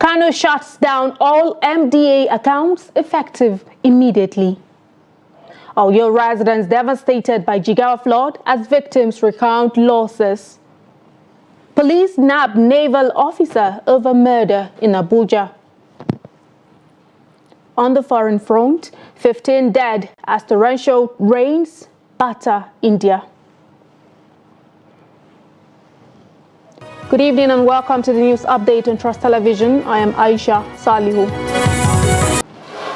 Kano shuts down all MDA accounts effective immediately. Oyo residents devastated by Jigawa flood as victims recount losses. Police nab naval officer over murder in Abuja. On the foreign front, 15 dead as torrential rains batter India. Good evening and welcome to the news update on Trust Television. I am Aisha Salihu.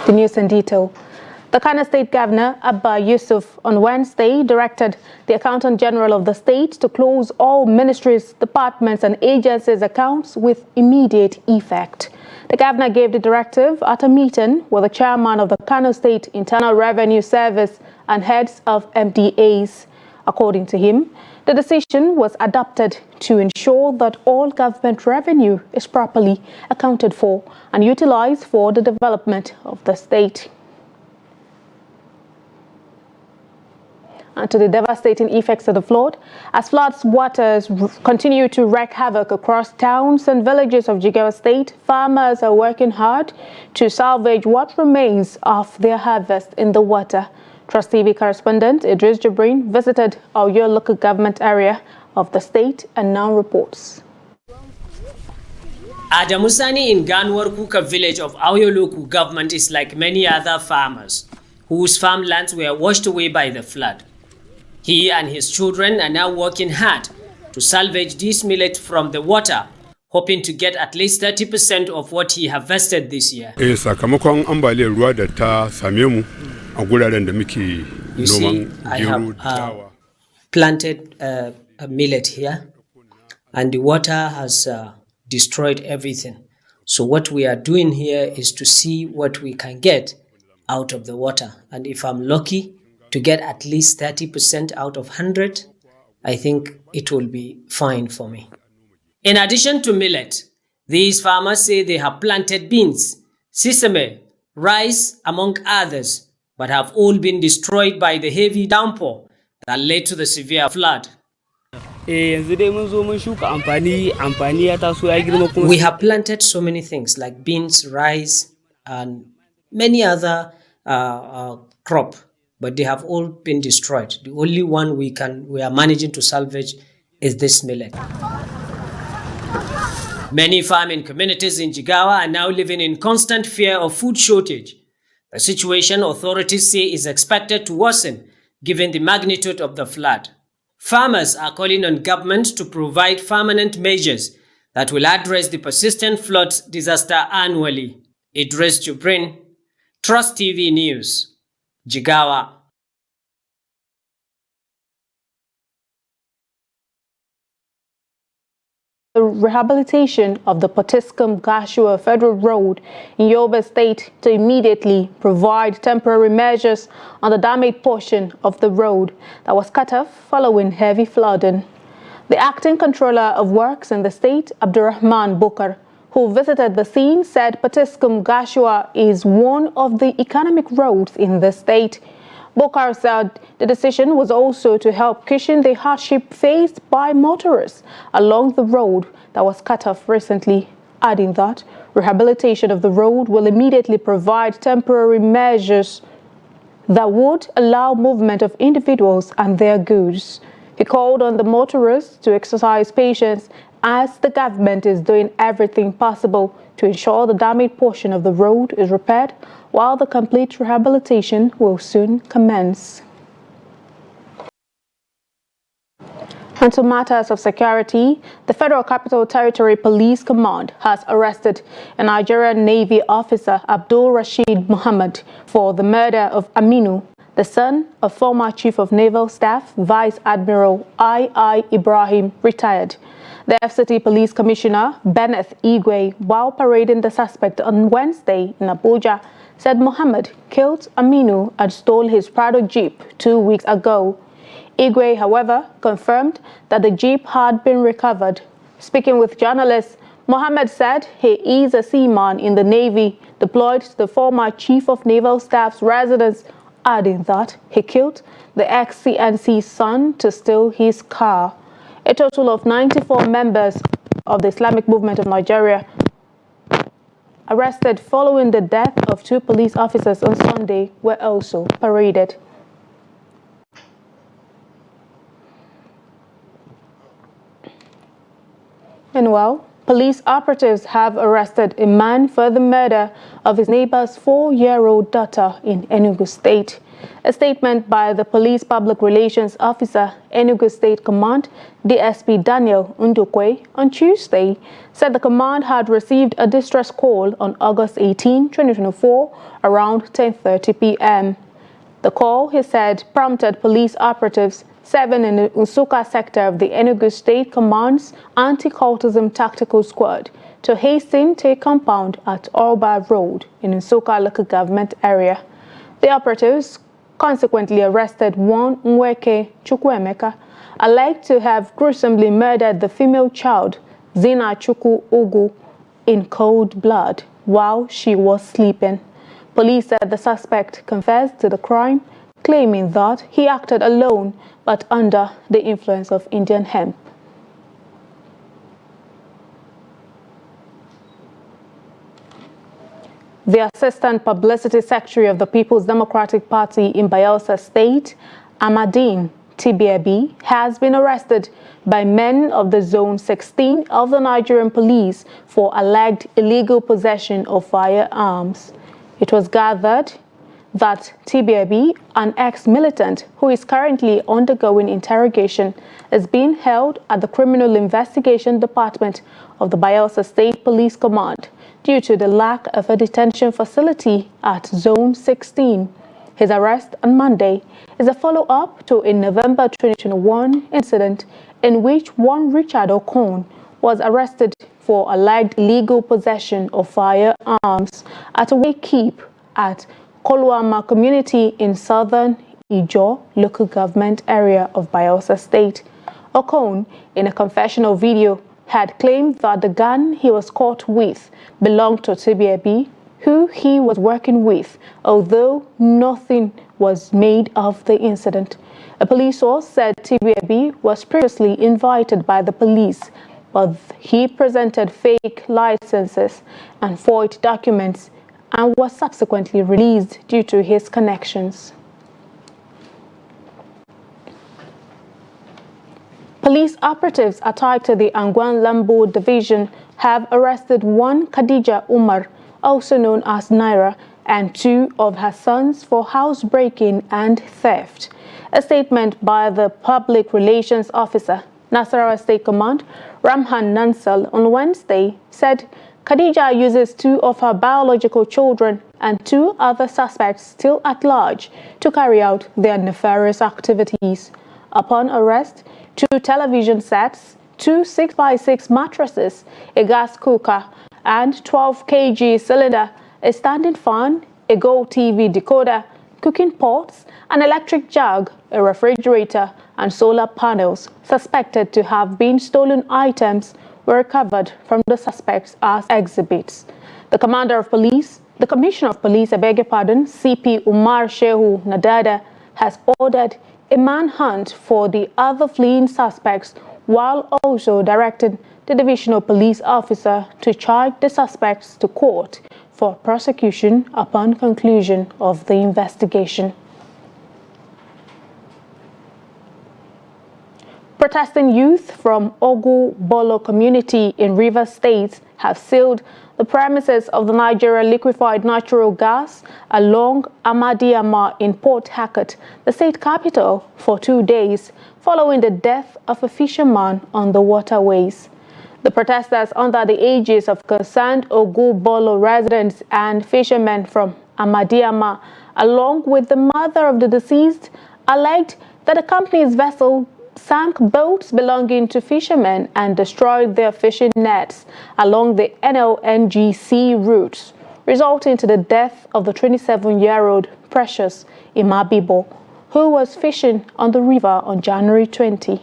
The news in detail. The Kano State Governor, Abba Yusuf, on Wednesday directed the Accountant General of the state to close all ministries, departments and agencies' accounts with immediate effect. The governor gave the directive at a meeting with the chairman of the Kano State Internal Revenue Service and heads of MDAs. According to him, the decision was adopted to ensure that all government revenue is properly accounted for and utilized for the development of the state. And to the devastating effects of the flood, as floods waters continue to wreak havoc across towns and villages of Jigawa State, farmers are working hard to salvage what remains of their harvest in the water. Trust TV correspondent Idris Jibrin visited Oyo local government area of the state and now reports. Adamusani in Ganwar Kuka village of Oyo local government is like many other farmers whose farmlands were washed away by the flood. He and his children are now working hard to salvage this millet from the water, hoping to get at least 30% of what he harvested this year. Sakamakon ambaliyar ruwa da ta same mu a guraren da muke noman gero dawa. Planted a millet here, and the water has destroyed everything. So what we are doing here is to see what we can get out of the water, and if I'm lucky to get at least 30% out of 100, I think it will be fine for me. In addition to millet, these farmers say they have planted beans, sesame, rice, among others, but have all been destroyed by the heavy downpour that led to the severe flood. We have planted so many things like beans, rice, and many other crop, but they have all been destroyed. The only one we are managing to salvage is this millet. Many farming communities in Jigawa are now living in constant fear of food shortage. The situation authorities say is expected to worsen given the magnitude of the flood. Farmers are calling on government to provide permanent measures that will address the persistent flood disaster annually. Idris Jibrin, Trust TV News, Jigawa. The rehabilitation of the Potiskum-Gashua Federal Road in Yobe State to immediately provide temporary measures on the damaged portion of the road that was cut off following heavy flooding. The acting controller of works in the state, Abdurrahman Bukar, who visited the scene, said Potiskum-Gashua is one of the economic roads in the state. Bokar said the decision was also to help cushion the hardship faced by motorists along the road that was cut off recently, adding that rehabilitation of the road will immediately provide temporary measures that would allow movement of individuals and their goods. He called on the motorists to exercise patience as the government is doing everything possible to ensure the damaged portion of the road is repaired, while the complete rehabilitation will soon commence. And to matters of security, the Federal Capital Territory Police Command has arrested a Nigerian Navy officer, Abdul Rashid Muhammad, for the murder of Aminu, the son of former Chief of Naval Staff, Vice Admiral I. Ibrahim, retired. The FCT Police Commissioner, Benneth Igwe, while parading the suspect on Wednesday in Abuja, said Muhammad killed Aminu and stole his Prado Jeep 2 weeks ago. Igwe, however, confirmed that the Jeep had been recovered. Speaking with journalists, Muhammad said he is a seaman in the Navy deployed to the former Chief of Naval Staff's residence, adding that he killed the ex-CNC's son to steal his car. A total of 94 members of the Islamic Movement of Nigeria arrested following the death of 2 police officers on Sunday were also paraded. Meanwhile, police operatives have arrested a man for the murder of his neighbor's 4-year-old daughter in Enugu State. A statement by the police public relations officer, Enugu State Command, DSP Daniel Ndukwe, on Tuesday, said the command had received a distress call on August 18, 2024, around 10:30 p.m. The call, he said, prompted police operatives 7 in the Nsukka sector of the Enugu State Command's Anti-Cultism Tactical Squad to hasten to a compound at Orba Road in Nsukka local government area. The operatives consequently arrested one Nweke Chukwuemeka, alleged to have gruesomely murdered the female child, Zina Chukwu Ugu, in cold blood while she was sleeping. Police said the suspect confessed to the crime, claiming that he acted alone but under the influence of Indian hemp. The Assistant Publicity Secretary of the People's Democratic Party in Bayelsa State, Amadine Tibiabi, has been arrested by men of the Zone 16 of the Nigerian police for alleged illegal possession of firearms. It was gathered that Tibiabi, an ex-militant who is currently undergoing interrogation, is being held at the Criminal Investigation Department of the Bayelsa State Police Command due to the lack of a detention facility at Zone 16. His arrest on Monday is a follow-up to a November 2021 incident in which one Richard Okon was arrested for alleged illegal possession of firearms at a wakekeep at Koluama community in southern Ijo local government area of Bayelsa State. Okon, in a confessional video, had claimed that the gun he was caught with belonged to Tibiabi, who he was working with, although nothing was made of the incident. A police source said Tibiabi was previously invited by the police, but he presented fake licenses and forged documents and was subsequently released due to his connections. Police operatives attached to the Angwan Lambo division have arrested one Khadija Umar, also known as Naira, and 2 of her sons for housebreaking and theft. A statement by the public relations officer, Nasarawa State Command, Ramhan Nansal, on Wednesday said Khadija uses 2 of her biological children and 2 other suspects still at large to carry out their nefarious activities. Upon arrest, 2 television sets, 2 6x6 mattresses, a gas cooker, and 12 kg cylinder, a standing fan, a Go TV decoder, cooking pots, an electric jug, a refrigerator, and solar panels suspected to have been stolen items were recovered from the suspects as exhibits. The Commissioner of Police, CP Umar Shehu Nadada, has ordered a manhunt for the other fleeing suspects while also directing the divisional police officer to charge the suspects to court for prosecution upon conclusion of the investigation. Protesting youth from Ogu Bolo community in Rivers State have sealed the premises of the Nigeria Liquefied Natural Gas along Amadiama in Port Harcourt, the state capital, for 2 days following the death of a fisherman on the waterways. The protesters, under the aegis of concerned Ogu Bolo residents and fishermen from Amadiama, along with the mother of the deceased, alleged that the company's vessel sank boats belonging to fishermen and destroyed their fishing nets along the NLNGC routes, resulting to the death of the 27-year-old Precious Imabibo, who was fishing on the river on January 20.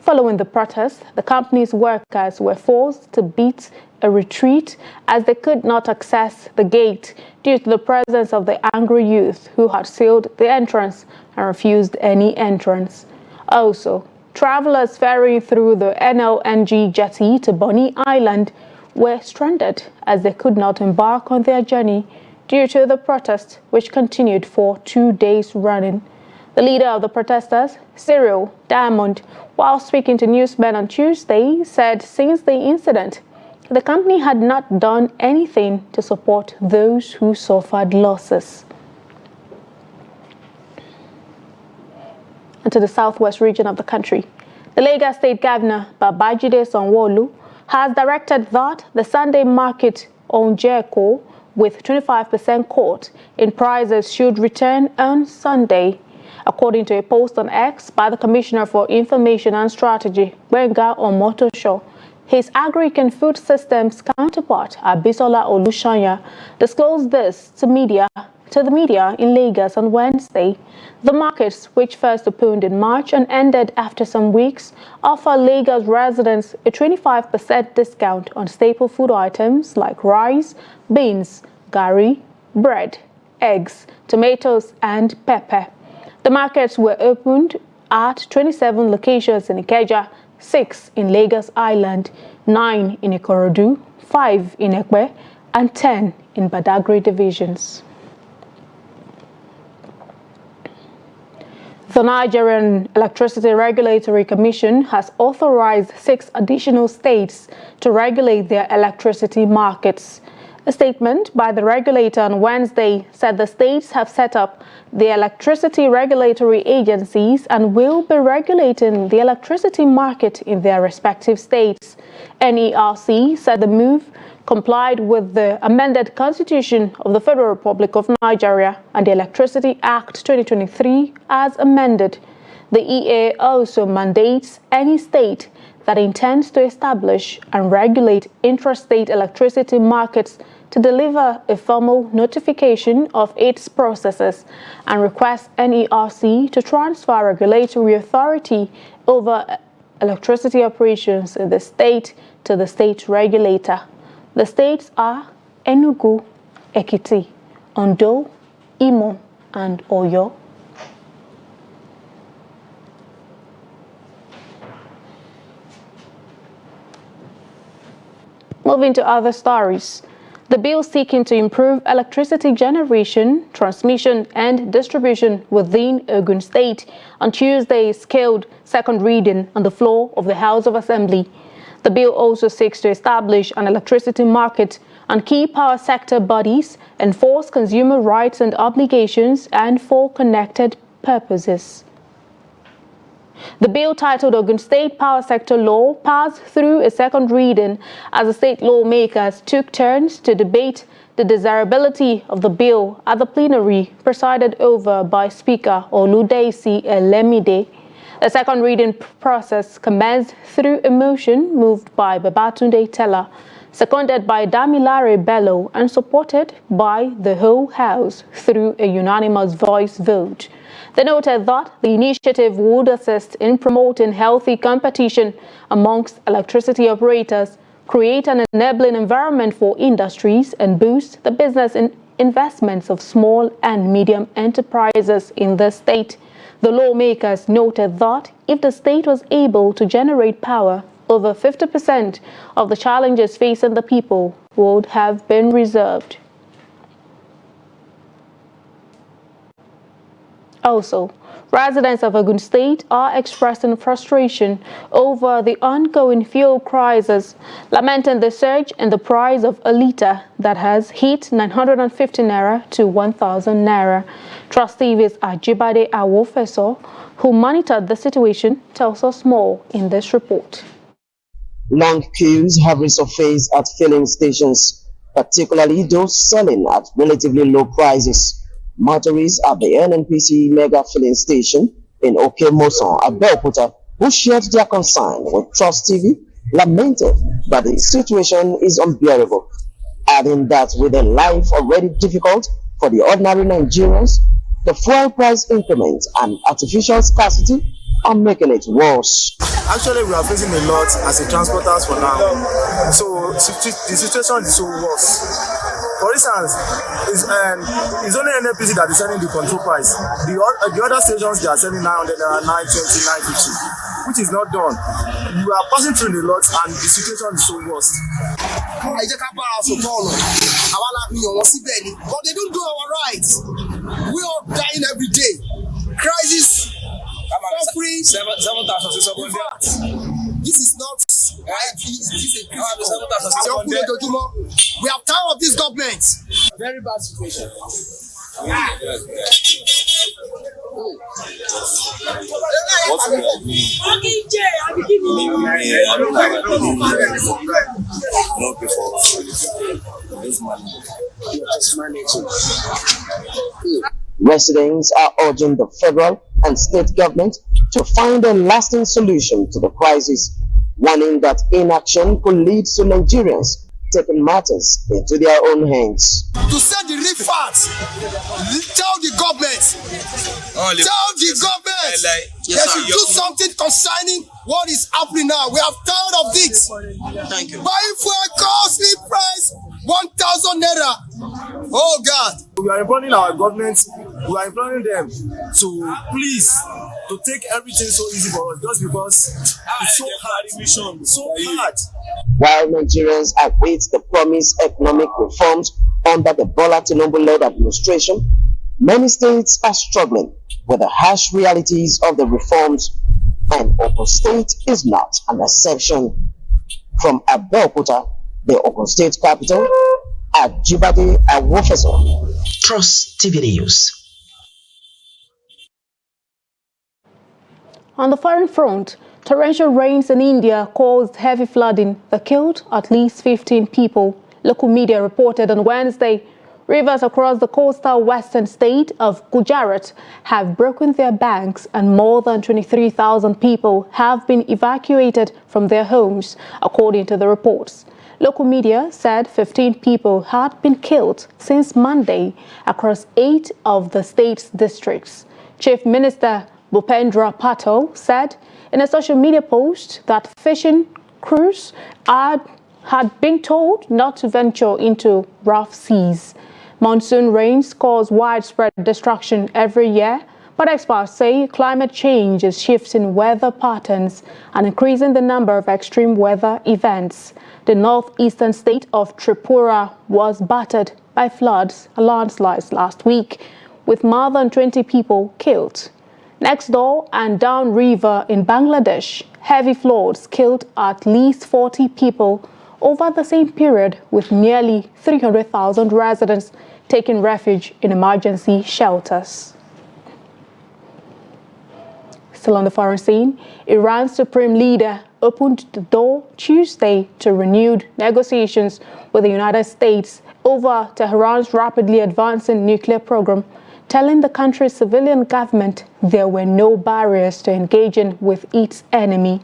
Following the protest, the company's workers were forced to beat a retreat as they could not access the gate due to the presence of the angry youth who had sealed the entrance and refused any entrance. Also, travelers ferrying through the NLNG jetty to Bonny Island were stranded as they could not embark on their journey due to the protest, which continued for 2 days running. The leader of the protesters, Cyril Diamond, while speaking to newsmen on Tuesday, said since the incident, the company had not done anything to support those who suffered losses. And to the southwest region of the country, the Lagos State Governor, Babajide Sanwo-Olu, has directed that the Sunday market on Jericho with 25% cut in prices should return on Sunday. According to a post on X by the Commissioner for Information and Strategy, Gbenga Omotosho, his Agric and Food Systems counterpart, Abisola Olushanya, disclosed this to the media in Lagos on Wednesday. The markets, which first opened in March and ended after some weeks, offer Lagos residents a 25% discount on staple food items like rice, beans, garri, bread, eggs, tomatoes, and pepper. The markets were opened at 27 locations in Ikeja, 6 in Lagos Island, 9 in Ikorodu, 5 in Ekpe, and 10 in Badagry divisions. The Nigerian Electricity Regulatory Commission has authorized 6 additional states to regulate their electricity markets. A statement by the regulator on Wednesday said the states have set up the electricity regulatory agencies and will be regulating the electricity market in their respective states. NERC said the move complied with the amended Constitution of the Federal Republic of Nigeria and the Electricity Act 2023 as amended. The EA also mandates any state that intends to establish and regulate intrastate electricity markets to deliver a formal notification of its processes and request NERC to transfer regulatory authority over electricity operations in the state to the state regulator. The states are Enugu, Ekiti, Ondo, Imo, and Oyo. Moving to other stories. The bill seeking to improve electricity generation, transmission, and distribution within Ogun State on Tuesday scaled second reading on the floor of the House of Assembly. The bill also seeks to establish an electricity market and key power sector bodies, enforce consumer rights and obligations, and for connected purposes. The bill, titled Ogun State Power Sector Law, passed through a second reading as the state lawmakers took turns to debate the desirability of the bill at the plenary presided over by Speaker Oludeisi Elemide. The second reading process commenced through a motion moved by Babatunde Teller, seconded by Damilare Bello, and supported by the whole House through a unanimous voice vote. They noted that the initiative would assist in promoting healthy competition amongst electricity operators, create an enabling environment for industries, and boost the business and investments of small and medium enterprises in the state. The lawmakers noted that if the state was able to generate power, over 50% of the challenges facing the people would have been resolved. Also, residents of Ogun State are expressing frustration over the ongoing fuel crisis, lamenting the surge in the price of a litre that has hit 950 naira to 1,000 naira. Trust TV's Ajibade Awofeso, who monitored the situation, tells us more in this report. Long queues have resurfaced at filling stations, particularly those selling at relatively low prices. Motorists at the NNPC mega filling station in Okemoson, Abeokuta, who shared their concern with Trust TV, lamented that the situation is unbearable, adding that with a life already difficult for the ordinary Nigerians, the fuel price increment and artificial scarcity are making it worse. Actually, we are facing a lot as a transporters for now, so the situation is so worse. For instance, it's only NNPC that is selling the control price. The other stations, they are selling 900 naira, 920, 950, which is not done. we are passing through a lot and the situation is so worst. But they don't do our rights. We are dying every day. Crisis, suffering. 7,000. This is not right. This is a we have tired of this government. Very bad situation. Residents are urging the federal and state government to find a lasting solution to the crisis, warning that inaction could lead to Nigerians taking matters into their own hands. To set the real facts, tell the government, they should do something concerning what is happening now. We have tired of this. Thank you. Buying for a costly price, 1,000 naira. Oh God. We are imploring our government, we are imploring them to please, to take everything so easy for us, just because it's so hard. So hard. While Nigerians await the promised economic reforms under the Bola Tinubu-led administration, many states are struggling with the harsh realities of the reforms, and Ogun State is not an exception. From Abeokuta, the Ogun State capital, Ajibade Awofeso, Trust TV News. On the foreign front, torrential rains in India caused heavy flooding that killed at least 15 people. Local media reported on Wednesday. Rivers across the coastal western state of Gujarat have broken their banks and more than 23,000 people have been evacuated from their homes, according to the reports. Local media said 15 people had been killed since Monday across 8 of the state's districts. Chief Minister Bhupendra Patel said in a social media post that fishing crews had been told not to venture into rough seas. Monsoon rains cause widespread destruction every year, but experts say climate change is shifting weather patterns and increasing the number of extreme weather events. The northeastern state of Tripura was battered by floods and landslides last week, with more than 20 people killed. Next door and downriver in Bangladesh, heavy floods killed at least 40 people over the same period, with nearly 300,000 residents taking refuge in emergency shelters. Still on the foreign scene, Iran's supreme leader opened the door Tuesday to renewed negotiations with the United States over Tehran's rapidly advancing nuclear program, telling the country's civilian government there were no barriers to engaging with its enemy.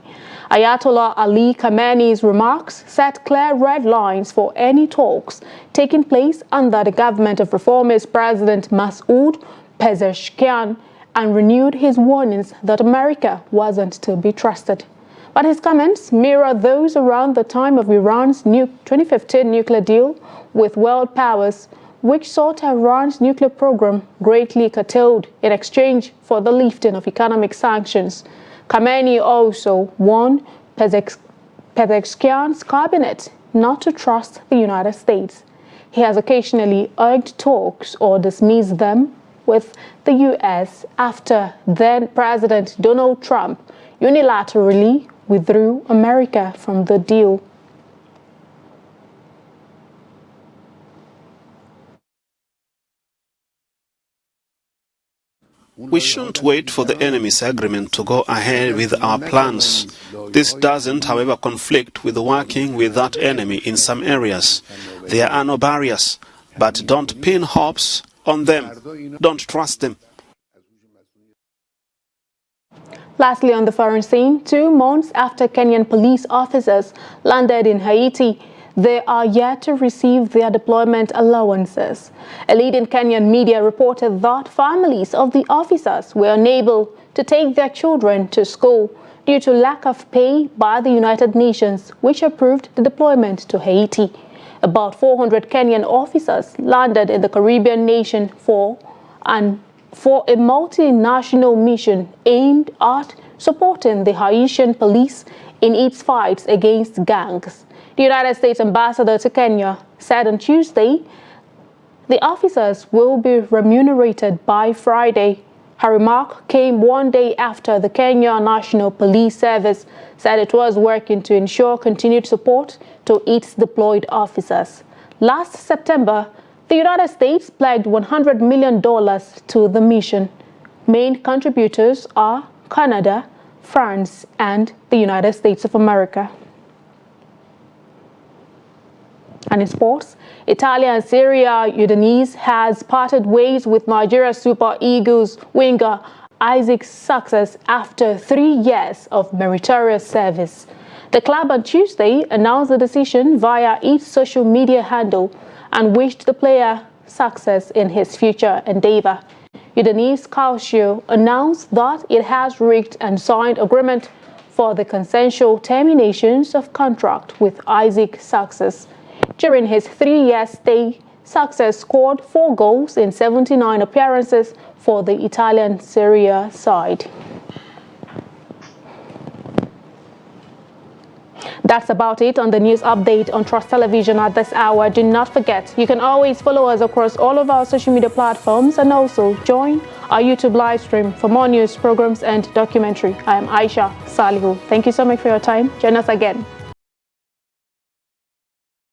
Ayatollah Ali Khamenei's remarks set clear red lines for any talks taking place under the government of reformist President Masoud Pezeshkian, and renewed his warnings that America wasn't to be trusted. But his comments mirror those around the time of Iran's 2015 nuclear deal with world powers, which saw Tehran's nuclear program greatly curtailed in exchange for the lifting of economic sanctions. Khamenei also warned Pezeshkian's cabinet not to trust the United States. He has occasionally urged talks or dismissed them with the U.S. after then-President Donald Trump unilaterally withdrew America from the deal. We shouldn't wait for the enemy's agreement to go ahead with our plans. This doesn't, however, conflict with working with that enemy in some areas. There are no barriers, but don't pin hopes on them. Don't trust them. Lastly, on the foreign scene, 2 months after Kenyan police officers landed in Haiti, they are yet to receive their deployment allowances. A leading Kenyan media reported that families of the officers were unable to take their children to school due to lack of pay by the United Nations, which approved the deployment to Haiti. About 400 Kenyan officers landed in the Caribbean nation for a multinational mission aimed at supporting the Haitian police in its fights against gangs. The United States ambassador to Kenya said on Tuesday the officers will be remunerated by Friday. Her remark came one day after the Kenya National Police Service said it was working to ensure continued support to its deployed officers. Last September, the United States pledged $100 million to the mission. Main contributors are Canada, France, and the United States of America. And in sports, Italian Serie A Udinese has parted ways with Nigeria Super Eagles winger Isaac Success after 3 years of meritorious service. The club on Tuesday announced the decision via its social media handle and wished the player success in his future endeavor. Udinese Calcio announced that it has reached and signed agreement for the consensual terminations of contract with Isaac Success. During his 3-year stay, Success scored 4 goals in 79 appearances for the Italian Serie A side. That's about it on the news update on Trust Television at this hour. Do not forget, you can always follow us across all of our social media platforms and also join our YouTube live stream for more news, programs, and documentary. I am Aisha Salihu. Thank you so much for your time. Join us again.